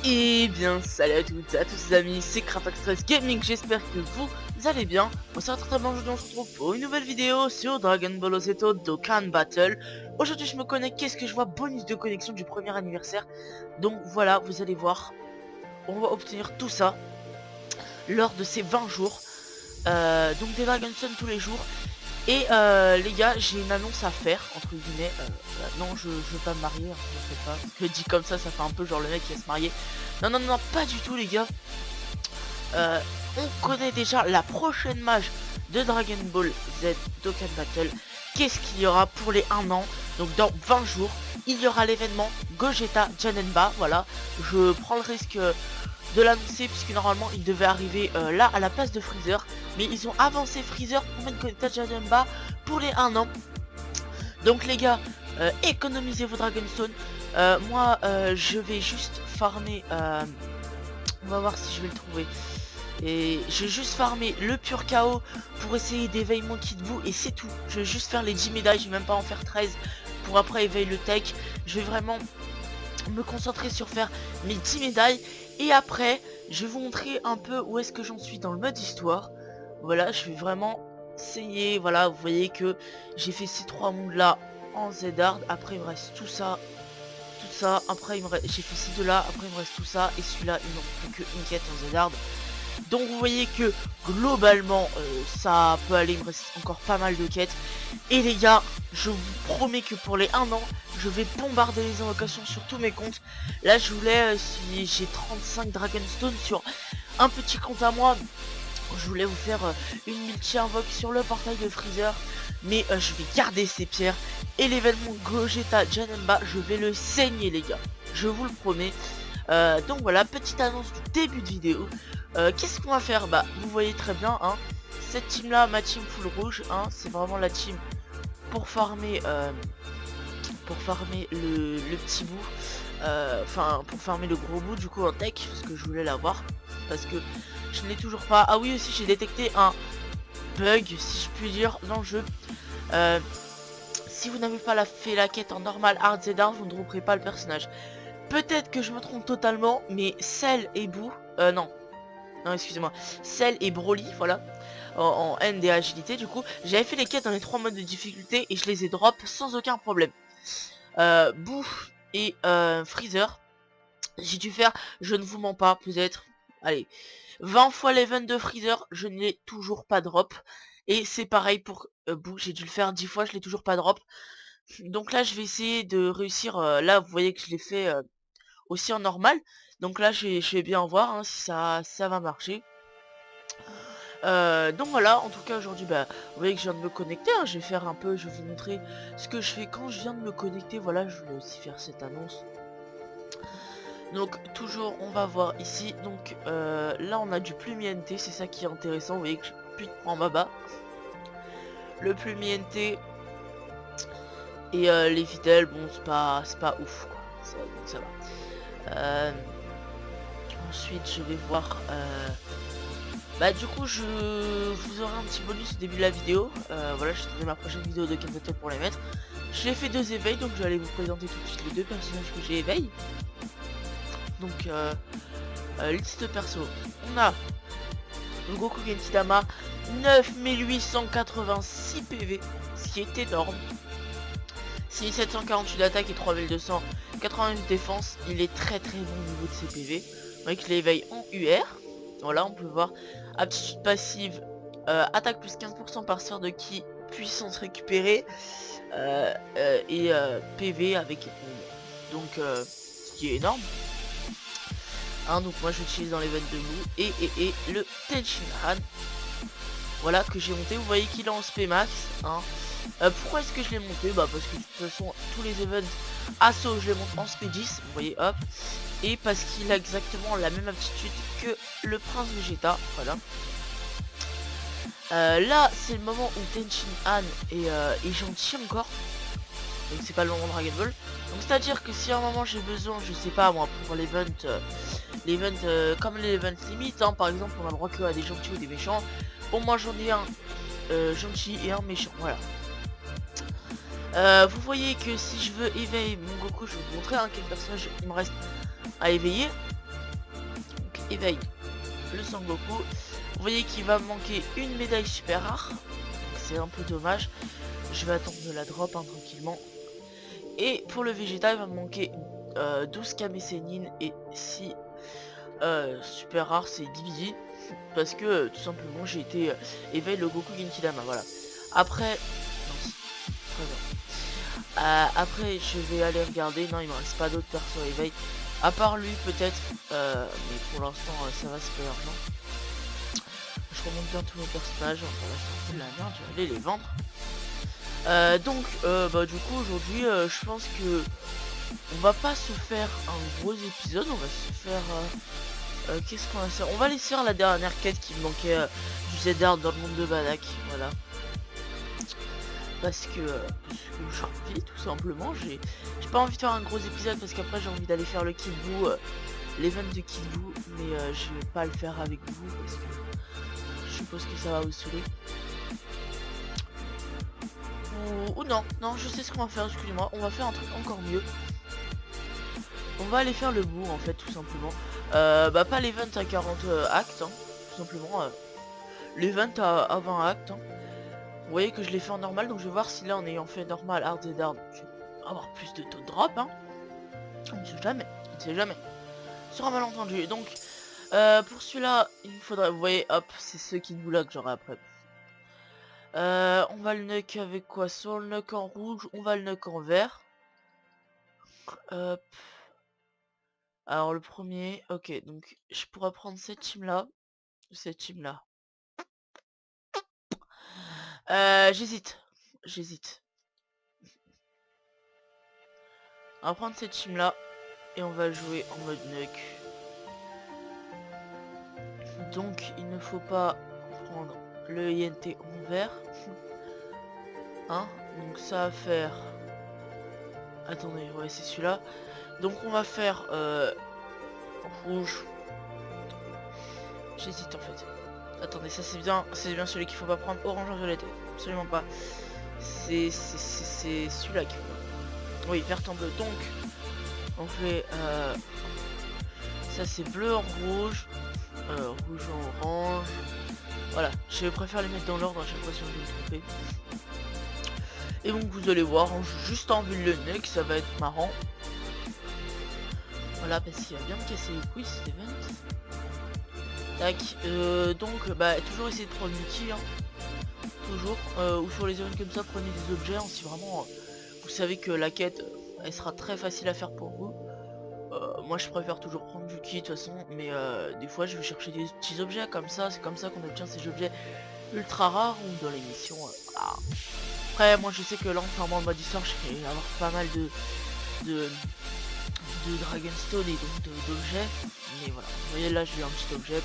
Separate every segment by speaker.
Speaker 1: Et bien salut à toutes et à tous les amis, c'est Craftaxstress Gaming, j'espère que vous allez bien. On se retrouve aujourd'hui, on se retrouve pour une nouvelle vidéo sur Dragon Ball Z Dokkan Battle. Aujourd'hui je me connecte, qu'est-ce que je vois? Bonus de connexion du premier anniversaire. Donc voilà, vous allez voir, on va obtenir tout ça lors de ces 20 jours. Donc des Dragonstone tous les jours. Et les gars, j'ai une annonce à faire, entre guillemets. Non, je veux pas me marier, hein, je sais pas. Je le dis comme ça fait un peu genre le mec qui va se marier. Non, non, non, pas du tout les gars. On connaît déjà la prochaine mage de Dragon Ball Z Dokkan Battle. Qu'est-ce qu'il y aura pour les 1 an? Donc dans 20 jours, il y aura l'événement Gogeta Janenba. Voilà, je prends le risque de l'annoncer puisque normalement il devait arriver là à la place de Freezer. Mais ils ont avancé Freezer pour mettre Gogeta Janenba pour les 1 an. Donc les gars, économisez vos Dragonstone. Moi, je vais juste farmer... on va voir si je vais le trouver. Et je vais juste farmer le pur chaos pour essayer d'éveiller mon kit bout et c'est tout. Je vais juste faire les 10 médailles, je vais même pas en faire 13 pour après éveiller le tech. Je vais vraiment me concentrer sur faire mes 10 médailles et après je vais vous montrer un peu où est-ce que j'en suis dans le mode histoire. Voilà, je vais vraiment essayer. Voilà, vous voyez que j'ai fait ces 3 mondes là en Z-Hard. Après il me reste tout ça. Après j'ai fait ces deux là, après il me reste tout ça, et celui-là il ne plus qu'une quête en Z-Hard. Donc vous voyez que globalement ça peut aller, il me reste encore pas mal de quêtes. Et les gars, je vous promets que pour les 1 an, je vais bombarder les invocations sur tous mes comptes. Là je voulais, si j'ai 35 Dragonstone sur un petit compte à moi, je voulais vous faire une multi-invoque sur le portail de Freezer. Mais je vais garder ces pierres. Et l'événement Gogeta Janenba, je vais le saigner les gars. Je vous le promets. Donc voilà, petite annonce du début de vidéo. Qu'est-ce qu'on va faire? Bah vous voyez très bien hein, cette team là, ma team full rouge hein, c'est vraiment la team pour farmer le petit bout. Enfin pour farmer le gros bout du coup en tech, parce que je voulais l'avoir. Parce que je ne l'ai toujours pas. Ah oui aussi j'ai détecté un bug si je puis dire dans le jeu. Si vous n'avez pas fait la quête en normal hard Z-Hard, vous ne dropperez pas le personnage. Peut-être que je me trompe totalement, mais Cell et Boo, non, excusez-moi, Cell et Broly, voilà, en N et agilité, du coup, j'avais fait les quêtes dans les 3 modes de difficulté et je les ai drop sans aucun problème. Boo et Freezer, j'ai dû faire, je ne vous mens pas, peut-être, allez, 20 fois l'event de Freezer, je ne l'ai toujours pas drop. Et c'est pareil pour Boo, j'ai dû le faire 10 fois, je l'ai toujours pas drop. Donc là, je vais essayer de réussir, là, vous voyez que je l'ai fait... aussi en normal. Donc là je vais bien voir hein, si ça va marcher. Donc voilà, en tout cas aujourd'hui bah, vous voyez que je viens de me connecter hein, je vais faire un peu, je vais vous montrer ce que je fais quand je viens de me connecter. Voilà, je voulais aussi faire cette annonce. Donc toujours on va voir ici. Donc là on a du plumiente, c'est ça qui est intéressant. Vous voyez que j'ai plus de points baba. Le plumiente et les fidèles, bon c'est pas ouf quoi. Ça va. Ensuite je vais voir bah du coup je vous aurai un petit bonus au début de la vidéo. Voilà, je tourné ma prochaine vidéo de Kenzetto pour les mettre. J'ai fait 2 éveils, donc je vais aller vous présenter tout de suite les 2 personnages que j'ai éveillés. Donc liste perso, on a Goku Gentidama, 9886 PV, ce qui est énorme. 6748 d'attaque et 3288 défense. Il est très bon au niveau de ses PV. Vous voyez que je l'éveille en UR. Voilà, on peut voir aptitude passive, attaque plus 15% par sort de ki, puissance récupérée, et PV avec épaulement. Donc ce qui est énorme. Hein, donc moi j'utilise dans l'event de Boo et le Tenshinhan. Voilà que j'ai monté. Vous voyez qu'il est en SP max. Hein. Pourquoi est-ce que je l'ai monté? Bah parce que de toute façon tous les events assaut je les monte en SP 10. Vous voyez hop. Et parce qu'il a exactement la même aptitude que le prince Vegeta. Voilà. Là c'est le moment où Tenshinhan est gentil encore. Donc c'est pas le moment Dragon Ball. Donc c'est à dire que si à un moment j'ai besoin, je sais pas moi, pour l'event comme les events limites hein, par exemple on a le droit que à des gentils ou des méchants. Bon moi j'en ai un gentil et un méchant, voilà. Vous voyez que si je veux éveiller mon Goku, je vais vous montrer hein, quel personnage il me reste à éveiller. éveille le Sangoku. Vous voyez qu'il va me manquer une médaille super rare. C'est un peu dommage. Je vais attendre de la drop hein, tranquillement. Et pour le Vegeta, il va me manquer 12 Kame Sennin et 6 super rares, c'est DVD. Parce que tout simplement j'ai été éveille le Goku Genkidama, voilà. Après, non, très bien. Après je vais aller regarder, non il me reste pas d'autres persos éveil. À part lui peut-être, mais pour l'instant ça va, c'est pas urgent. Je remonte bien tous mes personnages, on va sortir de la merde, je vais aller les vendre. Donc bah du coup aujourd'hui je pense que on va pas se faire un gros épisode, on va se faire qu'est-ce qu'on va faire? On va aller faire la dernière quête qui me manquait du Zedard dans le monde de Badak, voilà. Parce que j'ai envie tout simplement, j'ai pas envie de faire un gros épisode parce qu'après j'ai envie d'aller faire le Kid Buu, l'event de Kid Buu, mais je vais pas le faire avec vous parce que je suppose que ça va vous saouler. Ou non, je sais ce qu'on va faire, excusez-moi, on va faire un truc encore mieux. On va aller faire le bout en fait tout simplement. Bah pas l'event à 40 actes, hein, tout simplement. L'event à 20 actes. Hein. Vous voyez que je l'ai fait en normal, donc je vais voir si là en ayant fait normal, hard et hard, je vais avoir plus de taux de drop. Hein. On ne sait jamais, on ne sait jamais. Sur un malentendu. Donc pour celui-là, il me faudrait, vous voyez, hop, c'est ceux qui nous lag que j'aurai après. On va le nuck avec quoi? Soit le nuck en rouge, on va le nuck en vert. Hop. Alors le premier, ok, donc je pourrais prendre cette team là, ou cette team là. J'hésite. On va prendre cette team là et on va jouer en mode nuck. Donc il ne faut pas prendre le INT en vert. Hein, donc ça va faire. Attendez, ouais c'est celui-là. Donc on va faire rouge. J'hésite en fait. Attendez, ça c'est bien celui qu'il faut pas prendre. Orange en violet, absolument pas. C'est celui-là qu'il faut. Oui, vert en bleu. Donc on fait ça c'est bleu en rouge, rouge en orange. Voilà, je préfère les mettre dans l'ordre à chaque fois si je vais me tromper. Et donc vous allez voir, hein, juste envie de le nuque, ça va être marrant. Voilà, parce qu'il va bien me casser les couilles cet event. Tac, donc bah toujours essayer de prendre l'outil, hein. Toujours, ou sur les events comme ça, prenez des objets, hein, si vraiment vous savez que la quête elle sera très facile à faire pour vous. Moi je préfère toujours prendre du kit de toute façon, mais des fois je vais chercher des petits objets comme ça, c'est comme ça qu'on obtient ces objets ultra rares ou dans l'émission. Voilà. Après moi je sais que là en en mode histoire je vais avoir pas mal de Dragonstone et donc d'objets, mais voilà, vous voyez là j'ai eu un petit objet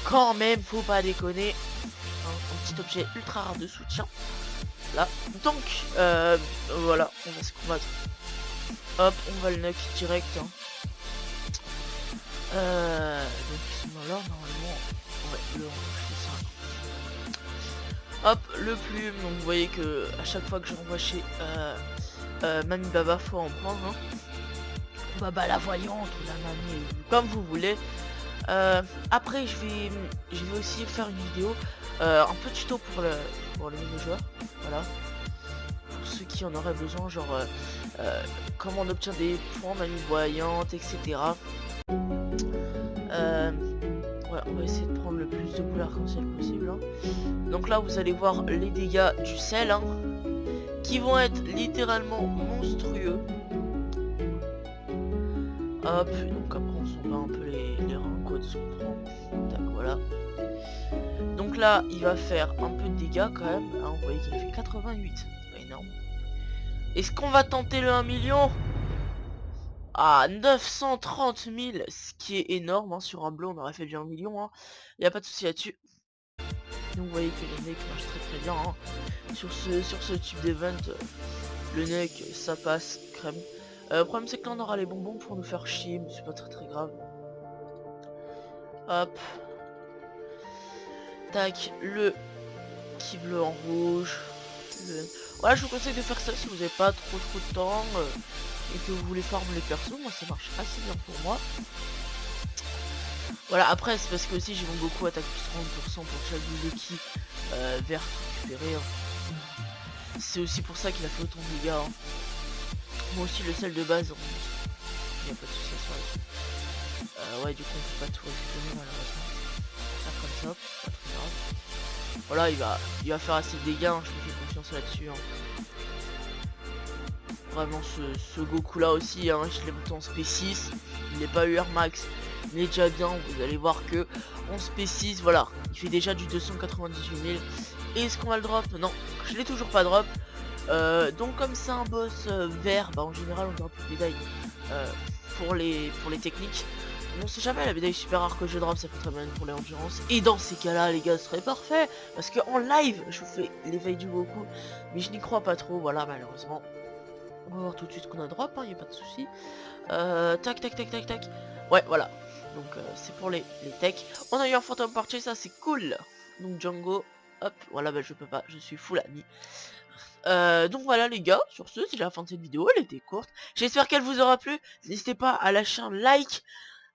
Speaker 1: quand même faut pas déconner, un petit objet ultra rare de soutien là, donc voilà, on va se combattre. Hop, on va le knock direct. Hein. Donc ils sont là normalement. Ouais, le rouge c'est ça. Hop, le plume. Donc vous voyez que à chaque fois que je renvoie chez Mamie Baba, faut en prendre. Hein. Baba la voyante ou la mamie, comme vous voulez. Après je vais aussi faire une vidéo, un peu tuto pour les nouveaux joueurs. Voilà. Pour ceux qui en auraient besoin, genre comment on obtient des points, mamie voyante, etc. Ouais, on va essayer de prendre le plus de boules arc-en-ciel possible. Hein. Donc là, vous allez voir les dégâts du sel, hein, qui vont être littéralement monstrueux. Hop, donc après on s'en va un peu les reins, quoi, de ce qu'on prend. Tac, voilà. Donc là, il va faire un peu de dégâts quand même. Hein, vous voyez qu'il a fait 88. C'est pas énorme. Est-ce qu'on va tenter le 1 million? Ah, 930 000, ce qui est énorme, hein, sur un bleu on aurait fait bien 1 million, hein. Y a pas de souci là-dessus. Donc vous voyez que le neck marche très bien, hein. Sur ce type d'event, le neck ça passe crème. Le problème c'est que là on aura les bonbons pour nous faire chier, mais c'est pas très grave. Hop. Tac, le qui bleu en rouge. Voilà, je vous conseille de faire ça si vous n'avez pas trop de temps et que vous voulez farmer les persos. Moi ça marche assez bien pour moi. Voilà, après c'est parce que aussi j'ai mon Goku attaque plus 30% pour chaque Geki vert récupéré. C'est aussi pour ça qu'il a fait autant de dégâts. Moi aussi le sel de base, il n'y a pas de soucis à se faire là-dessus. Ouais, du coup on peut pas tout récupérer malheureusement. On va faire comme ça, pas très grave. Voilà, il va faire assez de dégâts, je me fais confiance là-dessus. Vraiment ce Goku là aussi, je l'ai monté en SP6, il n'est pas UR max, il est déjà bien, vous allez voir que en SP6, voilà, il fait déjà du 298 000. Est-ce qu'on va le drop? Non, je l'ai toujours pas drop. Donc comme c'est un boss vert, bah en général on drop une médaille pour les techniques. On sait jamais, la médaille super rare que je drop ça peut très bien pour les endurances. Et dans ces cas là les gars ce serait parfait. Parce que en live je vous fais l'éveil du Goku. Mais je n'y crois pas trop, voilà malheureusement. On va voir tout de suite qu'on a drop, y a pas de souci. Tac tac tac tac tac. Ouais voilà. Donc c'est pour les techs. On a eu un fantôme parché, ça c'est cool. Donc Django, hop, voilà bah je peux pas, je suis full ami. Donc voilà les gars, sur ce, c'est la fin de cette vidéo, elle était courte. J'espère qu'elle vous aura plu. N'hésitez pas à lâcher un like,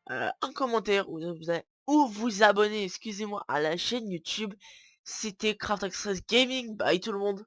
Speaker 1: un commentaire ou vous abonner, excusez-moi, à la chaîne YouTube. C'était Craft Express Gaming, bye tout le monde.